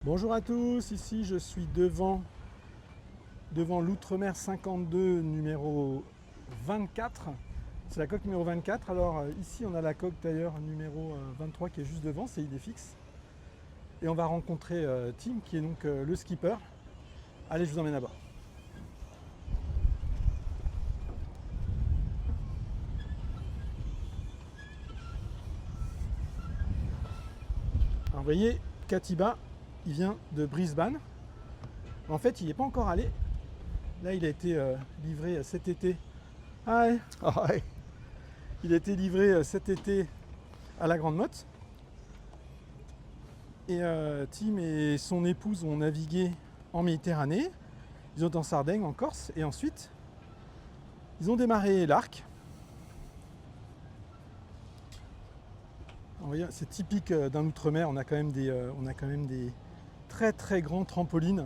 Bonjour à tous, ici je suis devant l'Outremer 52 numéro 24. C'est la coque numéro 24. Alors ici on a la coque d'ailleurs numéro 23 qui est juste devant, c'est Idéfix. Et on va rencontrer Tim qui est donc le skipper. Allez, je vous emmène à bord. Alors vous voyez, Katiba, il vient de Brisbane. En fait, il n'est pas encore allé. Là, il a été livré cet été. Hi. Hi. Il a été livré cet été à la Grande Motte. Et Tim et son épouse ont navigué en Méditerranée. Ils ont en Sardaigne, en Corse. Et ensuite, ils ont démarré l'Arc. C'est typique d'un outre-mer. On a quand même des très très grands trampolines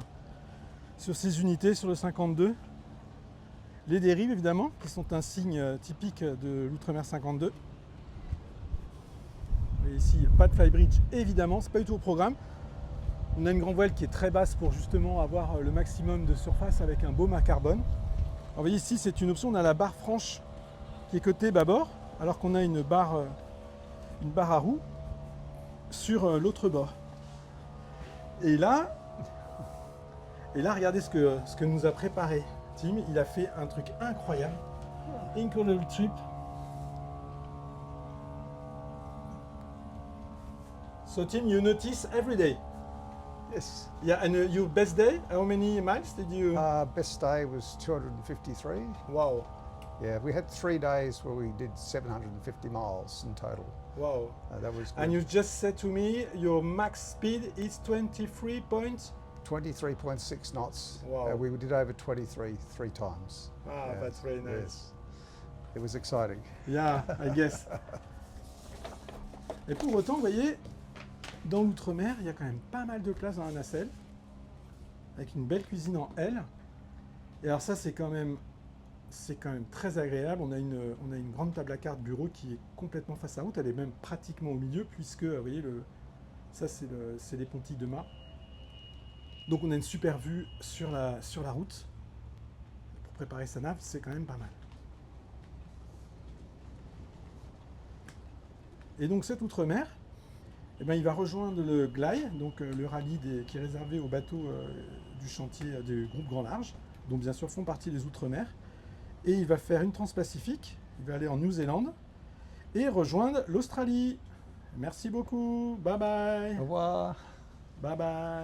sur ces unités, sur le 52. Les dérives, évidemment, qui sont un signe typique de l'Outremer 52. Et ici, pas de flybridge, évidemment, c'est pas du tout au programme. On a une grande voile qui est très basse pour justement avoir le maximum de surface avec un baume à carbone. Alors, vous voyez ici, c'est une option, on a la barre franche qui est côté bâbord, alors qu'on a une barre à roue sur l'autre bord. Et là, regardez ce que nous a préparé Tim. Il a fait un truc incroyable. Incredible trip. So Tim, you notice every day. Yes. Yeah, and your best day, how many miles did you? Best day was 253. Wow, Yeah, we had 3 days where we did 750 miles in total. wow. That was good. And you just said to me your max speed is 23 points. 23.6 knots. Wow. We did over 23 3 times. Ah, Yeah, that's very nice. yes. It was exciting. Yeah, I guess. Et pour autant, vous voyez, dans l'outre-mer, il y a quand même pas mal de place dans la nacelle, avec une belle cuisine en L. Et alors ça, c'est quand même très agréable. On a une grande table à cartes bureau qui est complètement face à la route. Elle est même pratiquement au milieu, puisque, vous voyez, ça c'est les pontilles de mât. Donc on a une super vue sur la route. Pour préparer sa nave, c'est quand même pas mal. Et donc cet outre-mer, eh ben, il va rejoindre le GLAI, donc le rallye qui est réservé aux bateaux du chantier du groupe Grand Large, dont bien sûr font partie les outre-mer. Et il va faire une transpacifique, il va aller en Nouvelle-Zélande et rejoindre l'Australie. Merci beaucoup, bye bye. Au revoir. Bye bye.